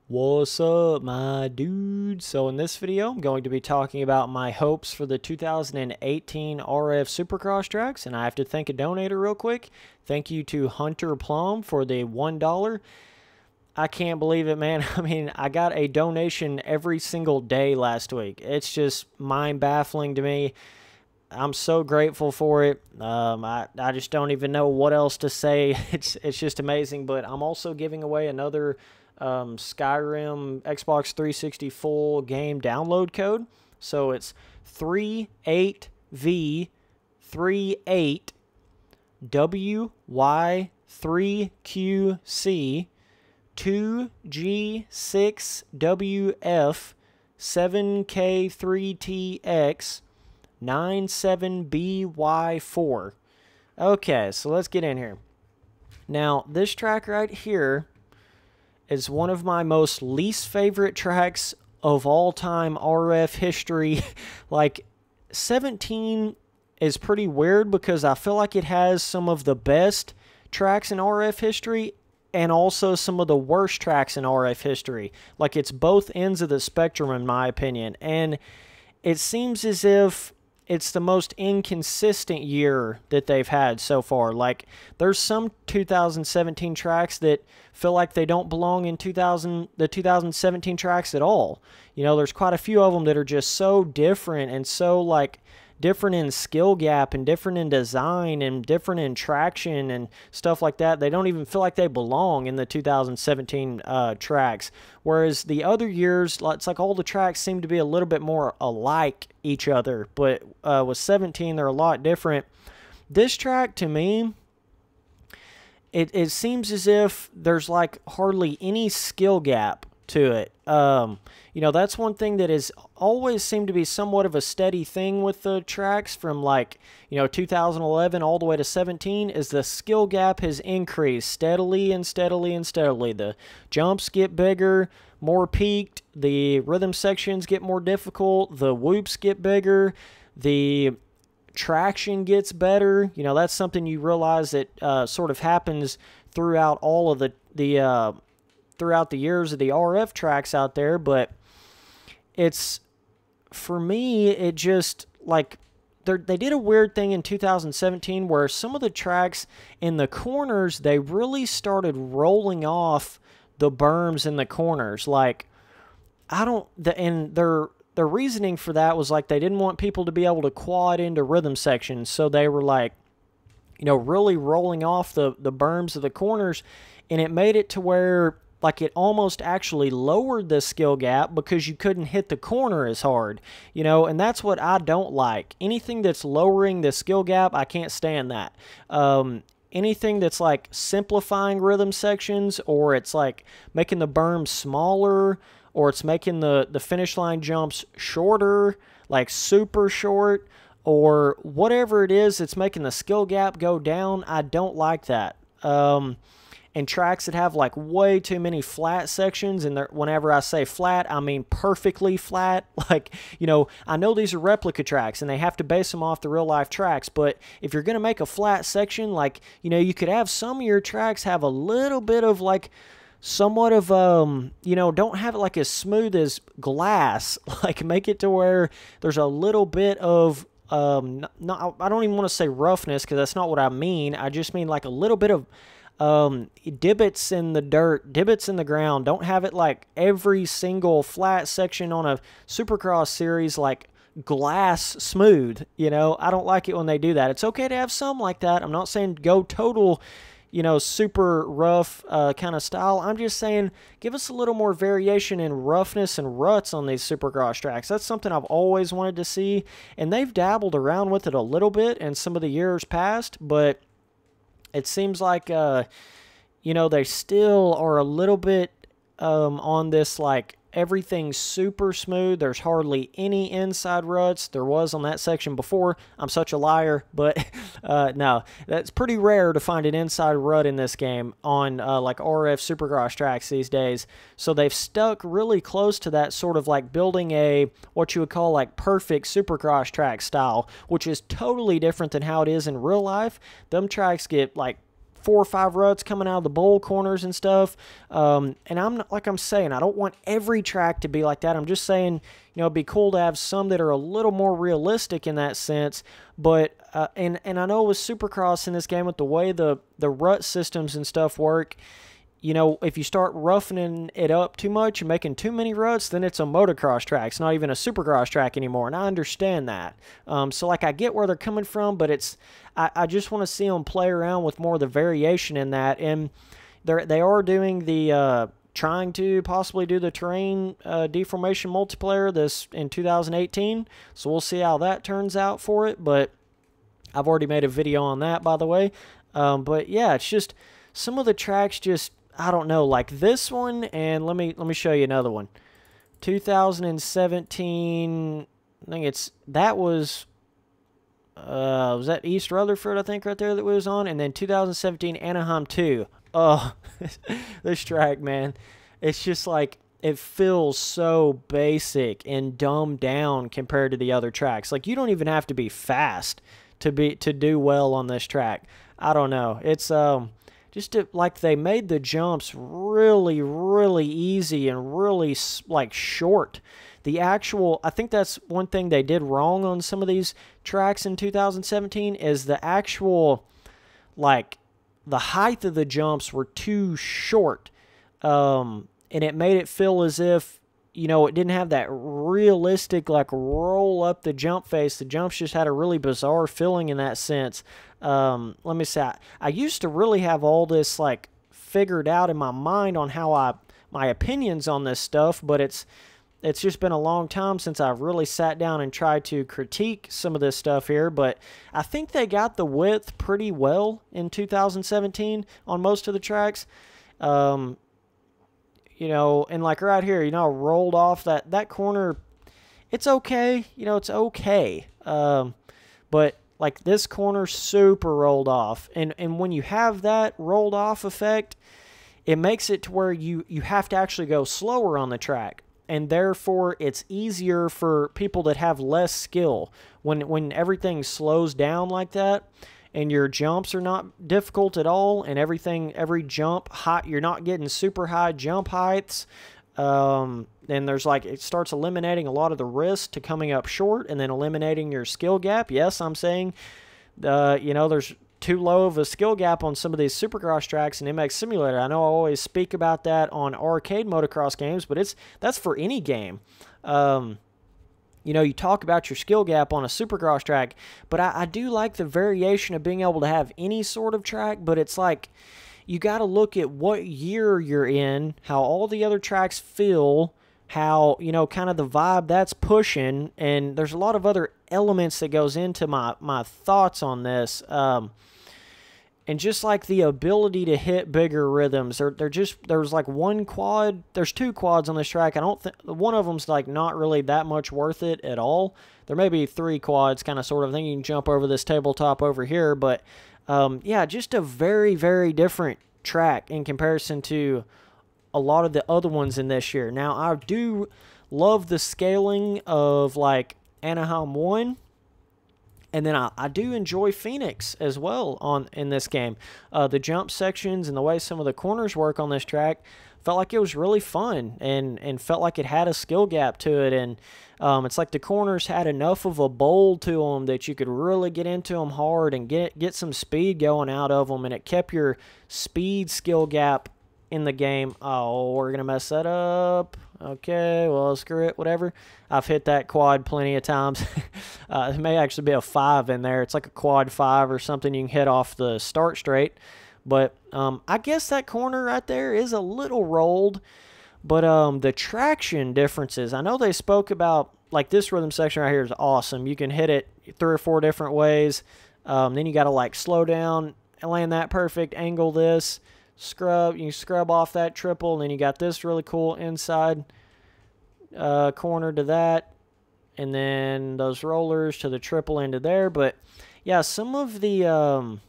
What's up, my dude? So in this video, I'm going to be talking about my hopes for the 2018 RF Supercross tracks, and I have to thank a donator real quick. Thank you to Hunter Plum for the $1. I can't believe it, man. I mean, I got a donation every single day last week. It's just mind-baffling to me. I'm so grateful for it. I just don't even know what else to say. It's just amazing. But I'm also giving away another Skyrim Xbox 360 full game download code. So it's 38V38WY3QC 2G6WF 7K3TX 97BY4. Okay, so let's get in here. Now, this track right here is one of my most least favorite tracks of all time RF history. Like, 17 is pretty weird because I feel like it has some of the best tracks in RF history and also some of the worst tracks in RF history. Like, it's both ends of the spectrum in my opinion. And it seems as if it's the most inconsistent year that they've had so far. Like, there's some 2017 tracks that feel like they don't belong in the 2017 tracks at all. You know, there's quite a few of them that are just so different and so, like, different in skill gap and different in design and different in traction and stuff like that. They don't even feel like they belong in the 2017 tracks. Whereas the other years, it's like all the tracks seem to be a little bit more alike each other. But with 17, they're a lot different. This track, to me, it seems as if there's like hardly any skill gap to it. You know, that's one thing that has always seemed to be somewhat of a steady thing with the tracks from, like, you know, 2011 all the way to 17 is the skill gap has increased steadily and steadily and steadily. The jumps get bigger, more peaked, the rhythm sections get more difficult, the whoops get bigger, the traction gets better. You know, that's something you realize that sort of happens throughout all of throughout the years of the RF tracks out there. But it's, for me, it just, like, they did a weird thing in 2017 where some of the tracks in the corners, they really started rolling off the berms in the corners. Like, and their reasoning for that was, like, they didn't want people to be able to quad into rhythm sections, so they were, like, you know, really rolling off the berms of the corners, and it made it to where, like, it almost actually lowered the skill gap because you couldn't hit the corner as hard, you know, and that's what I don't like. Anything that's lowering the skill gap, I can't stand that. Anything that's, like, simplifying rhythm sections, or it's, like, making the berm smaller, or it's making the finish line jumps shorter, like super short, or whatever it is that's making the skill gap go down, I don't like that. And tracks that have, like, way too many flat sections, and whenever I say flat, I mean perfectly flat. Like, you know, I know these are replica tracks, and they have to base them off the real-life tracks, but if you're going to make a flat section, like, you know, you could have some of your tracks have a little bit of, like, somewhat of, you know, don't have it, like, as smooth as glass. Like, make it to where there's a little bit of, I don't even want to say roughness, because that's not what I mean. I just mean, like, a little bit of divots in the dirt, divots in the ground. Don't have it like every single flat section on a Supercross series like glass smooth. You know, I don't like it when they do that. It's okay to have some like that. I'm not saying go total, you know, super rough kind of style. I'm just saying give us a little more variation in roughness and ruts on these Supercross tracks. That's something I've always wanted to see, and they've dabbled around with it a little bit in some of the years past, but it seems like, you know, they still are a little bit on this, like, everything's super smooth. There's hardly any inside ruts. There was on that section before. I'm such a liar, but no, that's pretty rare to find an inside rut in this game on, like, RF Supercross tracks these days. So they've stuck really close to that, sort of like building a, what you would call, like, perfect Supercross track style, which is totally different than how it is in real life. Them tracks get, like, 4 or 5 ruts coming out of the bowl corners and stuff. And I'm not, like I'm saying, I don't want every track to be like that. I'm just saying, it'd be cool to have some that are a little more realistic in that sense. But and I know with Supercross in this game, with the way the rut systems and stuff work, if you start roughening it up too much and making too many ruts, then it's a motocross track. It's not even a Supercross track anymore, and I understand that. So, I get where they're coming from, but I just want to see them play around with more of the variation in that. And they are doing the trying to possibly do the terrain deformation multiplayer this in 2018. So we'll see how that turns out for it. But I've already made a video on that, by the way. But yeah, it's just some of the tracks just, I don't know, like this one, and let me show you another one. 2017, I think was that East Rutherford, I think, right there that we was on, and then 2017 Anaheim 2. Oh, this track, man, it's just like, it feels so basic and dumbed down compared to the other tracks. Like, you don't even have to be fast to do well on this track. I don't know. It's like they made the jumps really, really easy and really like short. I think that's one thing they did wrong on some of these tracks in 2017 is the actual, like, the height of the jumps were too short. And it made it feel as if, it didn't have that realistic, like, roll up the jump face. The jumps just had a really bizarre feeling in that sense. Let me say, I used to really have all this, like, figured out in my mind on how my opinions on this stuff, but it's just been a long time since I've really sat down and tried to critique some of this stuff here. But I think they got the width pretty well in 2017 on most of the tracks. And like right here, I rolled off that corner. It's okay. It's okay. But like this corner super rolled off. And when you have that rolled off effect, it makes it to where you have to actually go slower on the track. And therefore, it's easier for people that have less skill. When everything slows down like that, and your jumps are not difficult at all, and every jump height, you're not getting super high jump heights, and there's it starts eliminating a lot of the risk to coming up short, and then eliminating your skill gap. Yes, I'm saying, there's too low of a skill gap on some of these Supercross tracks in MX Simulator. I know I always speak about that on arcade motocross games, but that's for any game. You talk about your skill gap on a Supercross track, but I do like the variation of being able to have any sort of track, but it's like you got to look at what year you're in, how all the other tracks feel, how, kind of the vibe that's pushing, and there's a lot of other elements that goes into my thoughts on this. And just like the ability to hit bigger rhythms, there's like one quad, there's 2 quads on this track. I don't think one of them's like not really that much worth it at all. There may be 3 quads, kind of sort of thing. You can jump over this tabletop over here, but yeah, just a very, very different track in comparison to a lot of the other ones in this year. Now, I do love the scaling of like Anaheim 1. And then I do enjoy Phoenix as well in this game. The jump sections and the way some of the corners work on this track felt like it was really fun and felt like it had a skill gap to it. And it's like the corners had enough of a bowl to them that you could really get into them hard and get some speed going out of them. And it kept your speed skill gap in the game. Oh, we're going to mess that up. Okay, well, screw it, whatever. I've hit that quad plenty of times. It may actually be a 5 in there. It's like a quad 5 or something you can hit off the start straight. But I guess that corner right there is a little rolled. But the traction differences, I know they spoke about, like this rhythm section right here is awesome. You can hit it 3 or 4 different ways. Then you got to like slow down and land that perfect, angle this. You can scrub off that triple, and then you got this really cool inside corner to that, and then those rollers to the triple into there. But yeah, some of the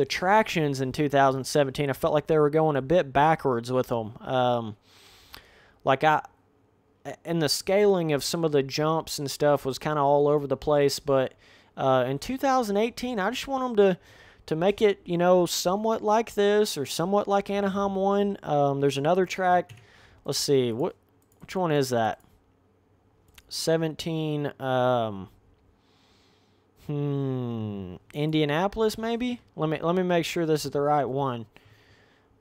tractions in 2017, I felt like they were going a bit backwards with them. And the scaling of some of the jumps and stuff was kind of all over the place. But in 2018, I just want them to make it, you know, somewhat like this or somewhat like Anaheim 1. There's another track. Let's see. Which one is that? 17. Indianapolis, maybe? Let me make sure this is the right one.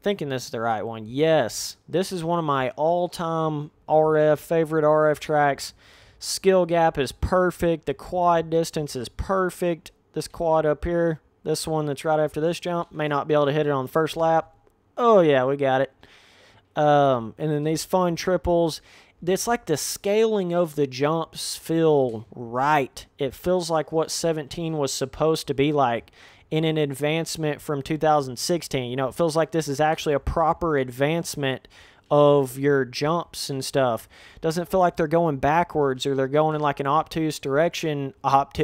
Thinking this is the right one. Yes. This is one of my all-time favorite RF tracks. Skill gap is perfect. The quad distance is perfect. This quad up here, this one that's right after this jump, may not be able to hit it on the first lap. Oh, yeah, we got it. And then these fun triples. It's like the scaling of the jumps feel right. It feels like what 17 was supposed to be like in an advancement from 2016. You know, it feels like this is actually a proper advancement of your jumps and stuff. Doesn't feel like they're going backwards or they're going in like an obtuse direction of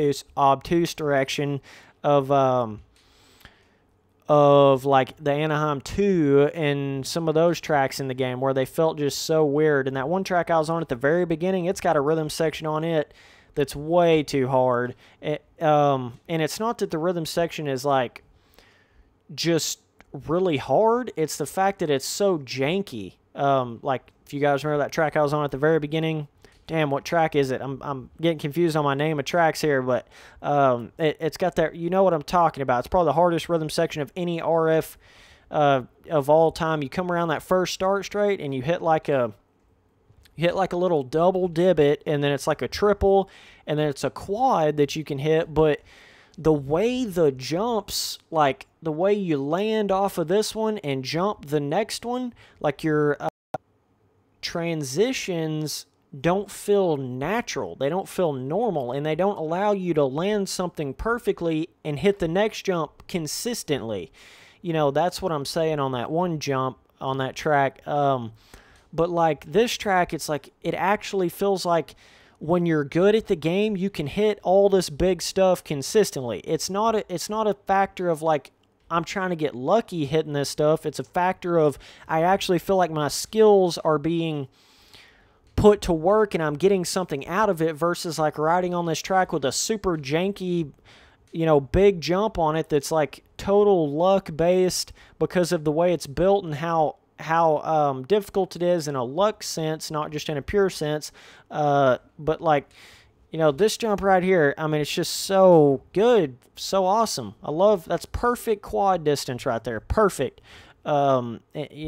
like the Anaheim 2 and some of those tracks in the game where they felt just so weird. And that one track I was on at the very beginning, it's got a rhythm section on it that's way too hard. And it's not that the rhythm section is like just really hard. It's the fact that it's so janky. Like if you guys remember that track I was on at the very beginning, damn, what track is it? I'm getting confused on my name of tracks here, but it's got that, you know what I'm talking about. It's probably the hardest rhythm section of any RF of all time. You come around that first start straight and you hit like a little double divot, and then it's like a triple, and then it's a quad that you can hit. But the way the jumps, like the way you land off of this one and jump the next one, like your transitions don't feel natural. They don't feel normal, and they don't allow you to land something perfectly and hit the next jump consistently. You know, that's what I'm saying on that one jump on that track. But like this track, it's like it actually feels like when you're good at the game, you can hit all this big stuff consistently. It's not a factor of like I'm trying to get lucky hitting this stuff. It's a factor of I actually feel like my skills are being put to work and I'm getting something out of it versus like riding on this track with a super janky, you know, big jump on it that's like total luck based because of the way it's built and how difficult it is in a luck sense, not just in a pure sense. But like, you know, this jump right here, I mean, it's just so good, so awesome. I love, that's perfect quad distance right there, perfect. You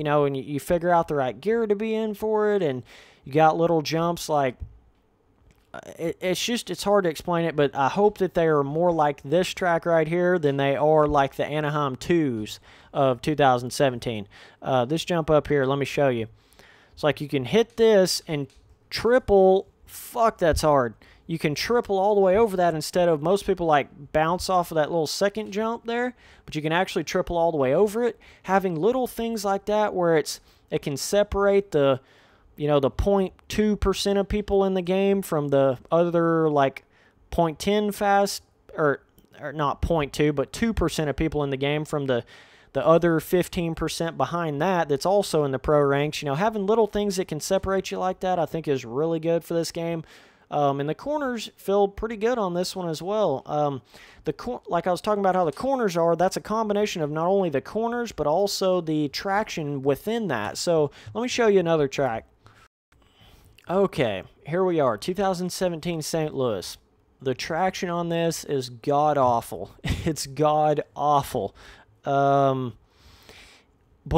know, and you figure out the right gear to be in for it, and you got little jumps like, it's hard to explain it, but I hope that they are more like this track right here than they are like the Anaheim 2s of 2017. This jump up here, let me show you. It's like you can hit this and triple, fuck, that's hard. You can triple all the way over that instead of most people like bounce off of that little second jump there, but you can actually triple all the way over it. Having little things like that where it can separate the, you know, the 0.2% of people in the game from the other like 0.10 fast, or not 0.2, but 2% of people in the game from the other 15% behind that's also in the pro ranks. You know, having little things that can separate you like that, I think is really good for this game. And the corners feel pretty good on this one as well. Like I was talking about how the corners are, that's a combination of not only the corners, but also the traction within that. So let me show you another track. Okay, here we are, 2017 St. Louis. The traction on this is god-awful. It's god-awful. But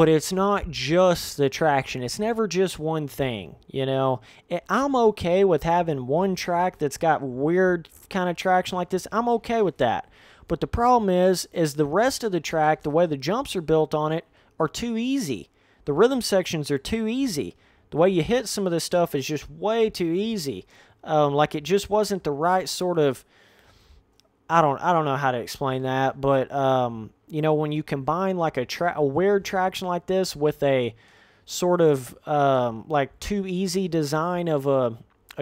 it's not just the traction. It's never just one thing, you know. I'm okay with having one track that's got weird kind of traction like this. I'm okay with that. But the problem is the rest of the track, the way the jumps are built on it, are too easy. The rhythm sections are too easy. The way you hit some of this stuff is just way too easy. Like it just wasn't the right sort of, I don't know how to explain that, but you know, when you combine like a weird traction like this with a sort of like too easy design of a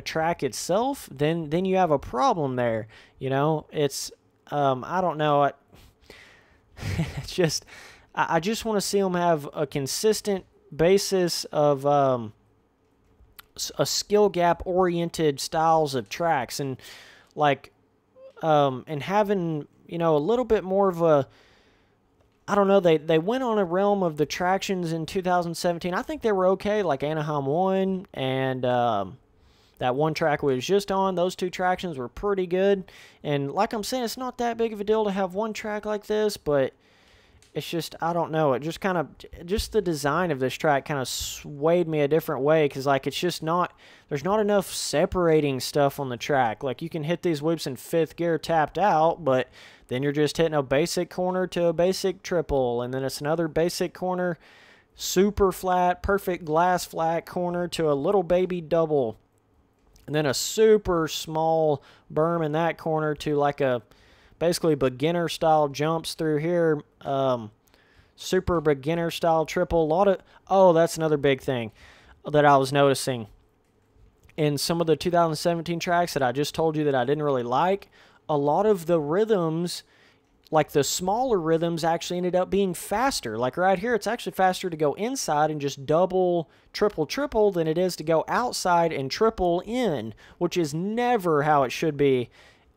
track itself, then you have a problem there. You know, it's I don't know. It's just I just want to see them have a consistent basis of a skill gap oriented styles of tracks, and like and having, you know, a little bit more of a I don't know, they went on a realm of the tractions in 2017. I think they were okay, like Anaheim 1 and that one track we was just on. Those two tractions were pretty good. And like I'm saying, it's not that big of a deal to have one track like this, but it's just, I don't know, it just kind of, just the design of this track kind of swayed me a different way, because, like, it's just not, there's not enough separating stuff on the track. Like, you can hit these whoops in 5th gear tapped out, but then you're just hitting a basic corner to a basic triple, and then it's another basic corner, super flat, perfect glass flat corner to a little baby double, and then a super small berm in that corner to like a basically beginner style jumps through here, super beginner style triple. A lot of, oh, that's another big thing that I was noticing in some of the 2017 tracks that I just told you that I didn't really like. A lot of the rhythms, like the smaller rhythms, actually ended up being faster. Like right here, it's actually faster to go inside and just double, triple than it is to go outside and triple in, which is never how it should be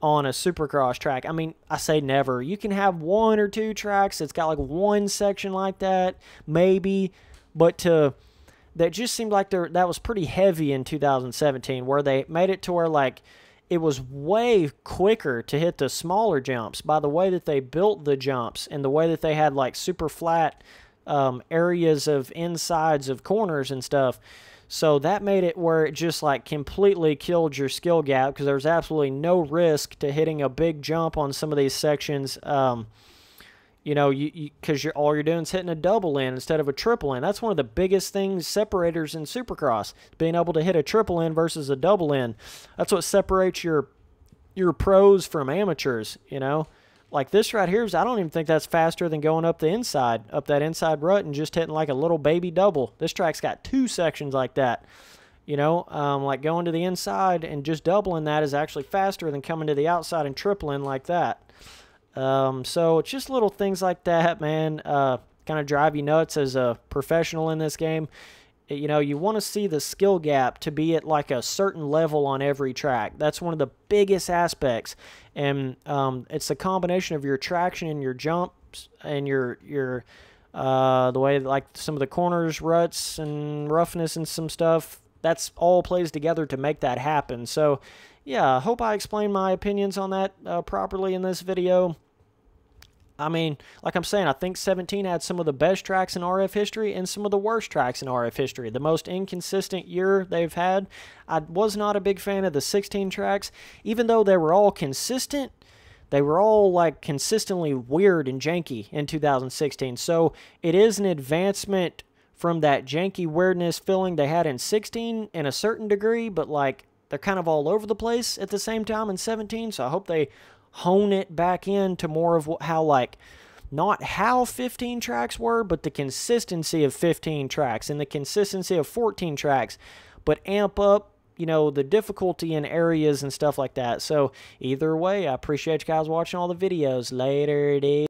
on a Supercross track. I mean, I say never. You can have 1 or 2 tracks that's got like one section like that, maybe, but that just seemed like that was pretty heavy in 2017, where they made it to where, like, it was way quicker to hit the smaller jumps by the way that they built the jumps and the way that they had like super flat areas of insides of corners and stuff. So that made it where it just like completely killed your skill gap, because there was absolutely no risk to hitting a big jump on some of these sections. You know, because all you're doing is hitting a double in instead of a triple in. That's one of the biggest things, separators in Supercross, being able to hit a triple in versus a double in. That's what separates your pros from amateurs, you know. Like this right here, I don't even think that's faster than going up the inside, up that inside rut and just hitting like a little baby double. This track's got 2 sections like that, you know. Like going to the inside and just doubling that is actually faster than coming to the outside and tripling like that. So it's just little things like that, man, kind of drive you nuts as a professional in this game. You know, you want to see the skill gap to be at like a certain level on every track. That's one of the biggest aspects. And it's the combination of your traction and your jumps and your the way like some of the corners, ruts, and roughness and some stuff. That's all plays together to make that happen. So, yeah, I hope I explained my opinions on that properly in this video. I mean, like I'm saying, I think 17 had some of the best tracks in RF history and some of the worst tracks in RF history. The most inconsistent year they've had. I was not a big fan of the 16 tracks. Even though they were all consistent, they were all like consistently weird and janky in 2016. So it is an advancement from that janky weirdness feeling they had in 16 in a certain degree, but like they're kind of all over the place at the same time in 17. So I hope they hone it back into more of how, like, not how 15 tracks were, but the consistency of 15 tracks and the consistency of 14 tracks, but amp up, you know, the difficulty in areas and stuff like that. So either way, I appreciate you guys watching all the videos. Later, dude.